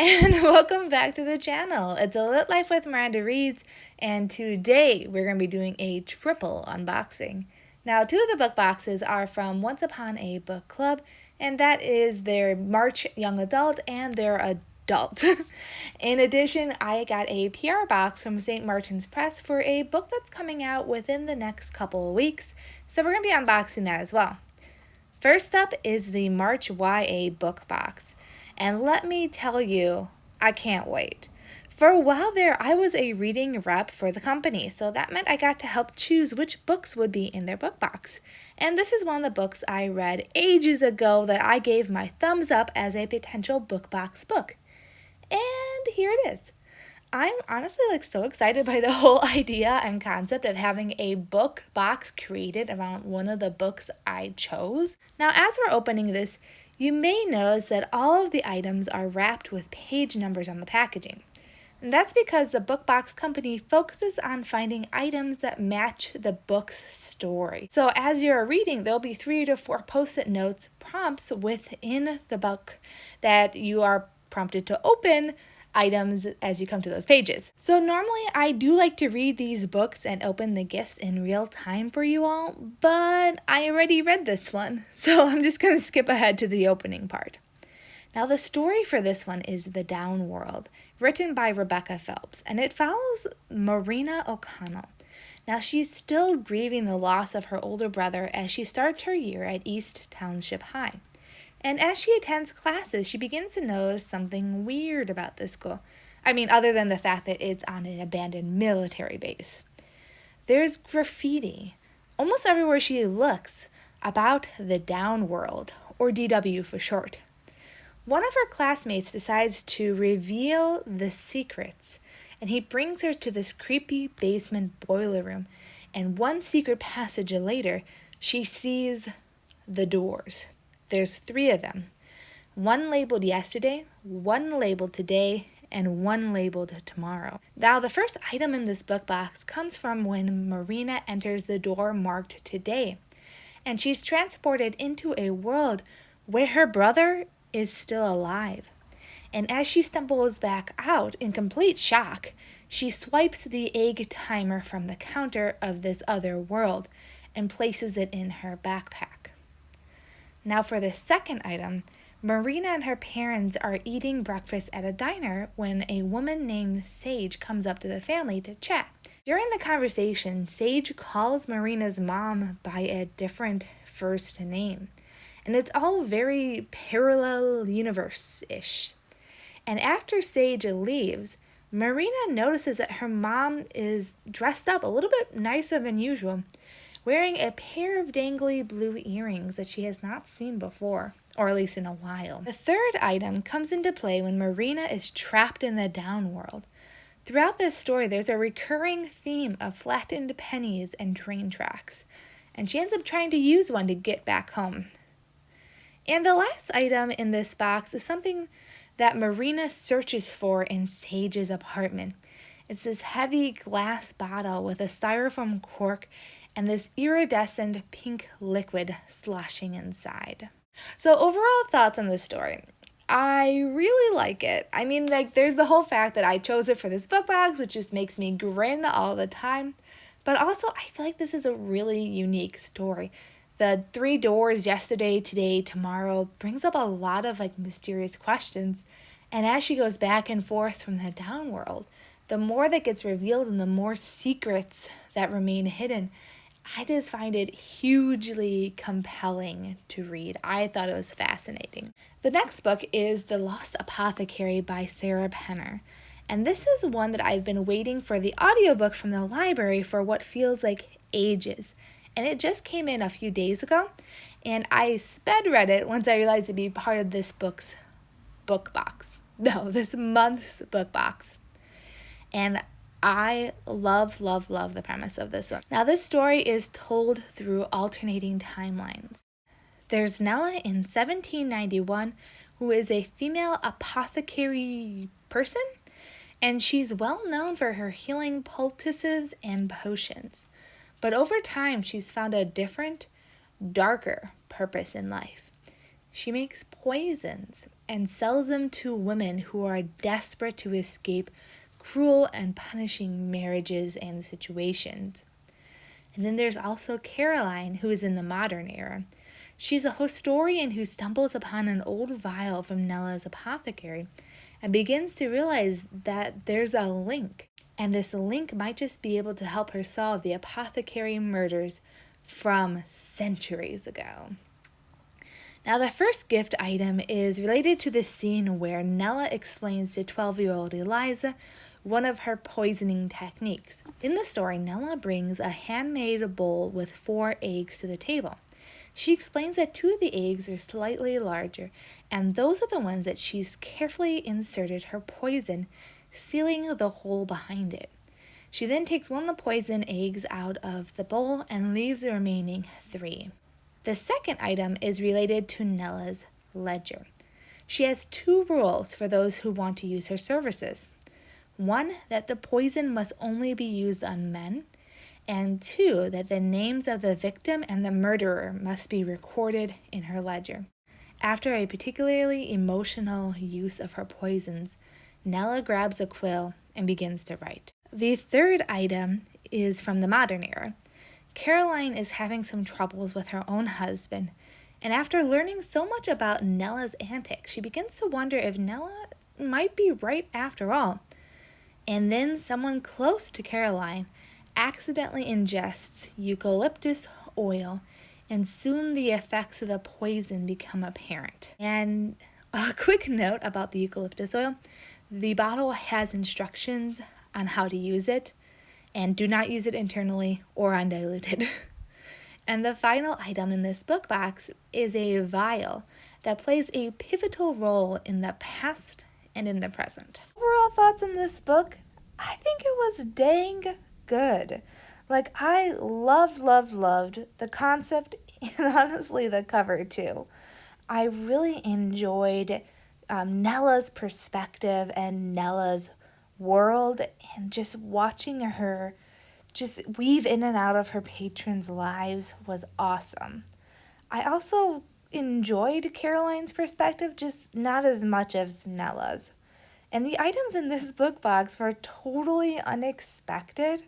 and welcome back to the channel. It's a Lit Life with Miranda Reads, and today we're going to be doing a triple unboxing. Now, two of the book boxes are from Once Upon a Book Club, and that is their March Young Adult and their Adult. In addition, I got a PR box from St. Martin's Press for a book that's coming out within the next couple of weeks, so we're going to be unboxing that as well. First up is the March YA book box. And let me tell you, I can't wait. For a while there, I was a reading rep for the company, so that meant I got to help choose which books would be in their book box. And this is one of the books I read ages ago that I gave my thumbs up as a potential book box book. And here it is. I'm honestly so excited by the whole idea and concept of having a book box created around one of the books I chose. Now, as we're opening this, you may notice that all of the items are wrapped with page numbers on the packaging. And that's because the book box company focuses on finding items that match the book's story. So as you're reading, there'll be 3 to 4 post-it notes prompts within the book that you are prompted to open items as you come to those pages. So normally I do like to read these books and open the gifts in real time for you all, but I already read this one, so I'm just going to skip ahead to the opening part. Now the story for this one is The Down World, written by Rebecca Phelps, and it follows Marina O'Connell. Now she's still grieving the loss of her older brother as she starts her year at East Township High. And as she attends classes, she begins to notice something weird about this school. Other than the fact that it's on an abandoned military base. There's graffiti, almost everywhere she looks, about the Down World, or DW for short. One of her classmates decides to reveal the secrets, and he brings her to this creepy basement boiler room, and one secret passage later, she sees the doors. There's 3 of them. One labeled yesterday, one labeled today, and one labeled tomorrow. Now, the first item in this book box comes from when Marina enters the door marked today. And she's transported into a world where her brother is still alive. And as she stumbles back out in complete shock, she swipes the egg timer from the counter of this other world and places it in her backpack. Now for the second item, Marina and her parents are eating breakfast at a diner when a woman named Sage comes up to the family to chat. During the conversation, Sage calls Marina's mom by a different first name. And it's all very parallel universe-ish. And after Sage leaves, Marina notices that her mom is dressed up a little bit nicer than usual, wearing a pair of dangly blue earrings that she has not seen before, or at least in a while. The third item comes into play when Marina is trapped in the Down World. Throughout this story, there's a recurring theme of flattened pennies and train tracks, and she ends up trying to use one to get back home. And the last item in this box is something that Marina searches for in Sage's apartment. It's this heavy glass bottle with a styrofoam cork and this iridescent pink liquid sloshing inside. So overall thoughts on this story. I really like it. There's the whole fact that I chose it for this book box, which just makes me grin all the time. But also, I feel like this is a really unique story. The 3 doors, yesterday, today, tomorrow, brings up a lot of mysterious questions. And as she goes back and forth from the Down World, the more that gets revealed and the more secrets that remain hidden, I just find it hugely compelling to read. I thought it was fascinating. The next book is The Lost Apothecary by Sarah Penner. And this is one that I've been waiting for the audiobook from the library for what feels like ages. And it just came in a few days ago. And I sped read it once I realized it'd be part of this book's book box. No, this month's book box. And I love the premise of this one. Now, this story is told through alternating timelines. There's Nella in 1791, who is a female apothecary person, and she's well known for her healing poultices and potions. But over time, she's found a different, darker purpose in life. She makes poisons and sells them to women who are desperate to escape cruel and punishing marriages and situations. And then there's also Caroline, who is in the modern era. She's a historian who stumbles upon an old vial from Nella's Apothecary and begins to realize that there's a link. And this link might just be able to help her solve the apothecary murders from centuries ago. Now, the first gift item is related to the scene where Nella explains to 12-year-old Eliza one of her poisoning techniques. In the story, Nella brings a handmade bowl with 4 eggs to the table. She explains that 2 of the eggs are slightly larger, and those are the ones that she's carefully inserted her poison, sealing the hole behind it. She then takes one of the poison eggs out of the bowl and leaves the remaining 3. The second item is related to Nella's ledger. She has 2 rules for those who want to use her services. 1, that the poison must only be used on men, and 2, that the names of the victim and the murderer must be recorded in her ledger. After a particularly emotional use of her poisons, Nella grabs a quill and begins to write. The third item is from the modern era. Caroline is having some troubles with her own husband, and after learning so much about Nella's antics, she begins to wonder if Nella might be right after all. And then someone close to Caroline accidentally ingests eucalyptus oil, and soon the effects of the poison become apparent. And a quick note about the eucalyptus oil: the bottle has instructions on how to use it, and do not use it internally or undiluted. And the final item in this book box is a vial that plays a pivotal role in the past and in the present. Overall thoughts on this book? I think it was dang good. Like, I loved the concept and honestly the cover too. I really enjoyed Nella's perspective and Nella's world, and just watching her just weave in and out of her patrons' lives was awesome. I also enjoyed Caroline's perspective, just not as much as Nella's. And the items in this book box were totally unexpected,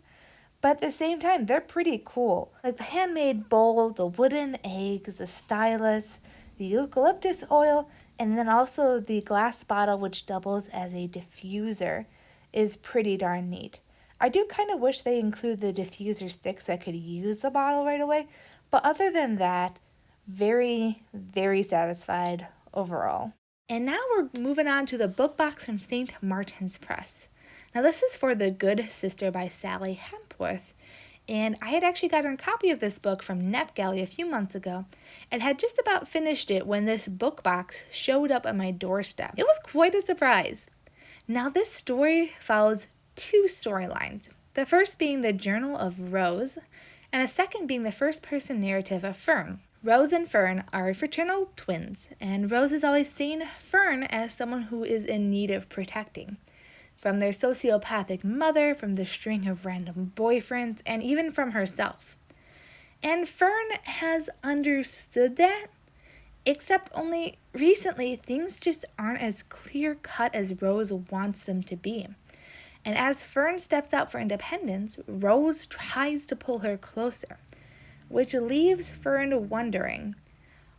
but at the same time, they're pretty cool. Like the handmade bowl, the wooden eggs, the stylus, the eucalyptus oil, and then also the glass bottle which doubles as a diffuser is pretty darn neat. I do kind of wish they include the diffuser stick so I could use the bottle right away, but other than that, very, very satisfied overall. And now we're moving on to the book box from St. Martin's Press. Now this is for The Good Sister by Sally Hepworth, and I had actually gotten a copy of this book from Netgalley a few months ago and had just about finished it when this book box showed up at my doorstep. It was quite a surprise. Now this story follows 2 storylines, the first being the journal of Rose, and the second being the first-person narrative of Fern. Rose and Fern are fraternal twins, and Rose has always seen Fern as someone who is in need of protecting. From their sociopathic mother, from the string of random boyfriends, and even from herself. And Fern has understood that, except only recently things just aren't as clear-cut as Rose wants them to be. And as Fern steps out for independence, Rose tries to pull her closer, which leaves Fern wondering,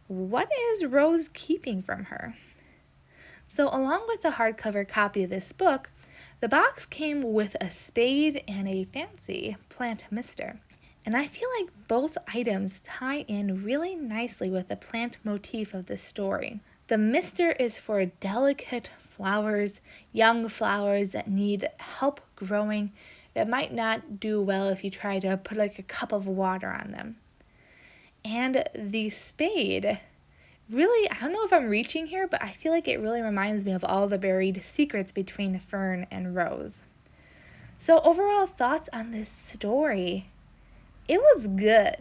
what is Rose keeping from her? So along with the hardcover copy of this book, the box came with a spade and a fancy plant mister. And I feel like both items tie in really nicely with the plant motif of the story. The mister is for delicate flowers, young flowers that need help growing, that might not do well if you try to put like a cup of water on them. And the spade, really, I don't know if I'm reaching here, but I feel like it really reminds me of all the buried secrets between Fern and Rose. So overall thoughts on this story? It was good.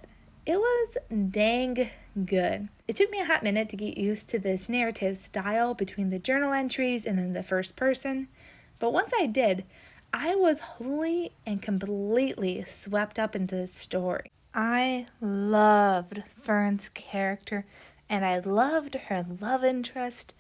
It was dang good. It took me a hot minute to get used to this narrative style between the journal entries and then the first person, but once I did, I was wholly and completely swept up into the story. I loved Fern's character and I loved her love interest,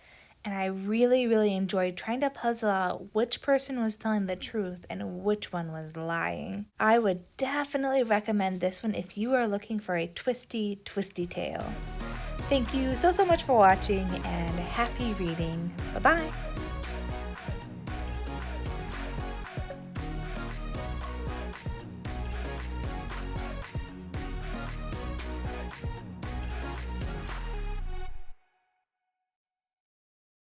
and I really, really enjoyed trying to puzzle out which person was telling the truth and which one was lying. I would definitely recommend this one if you are looking for a twisty, twisty tale. Thank you so much for watching, and happy reading. Bye-bye!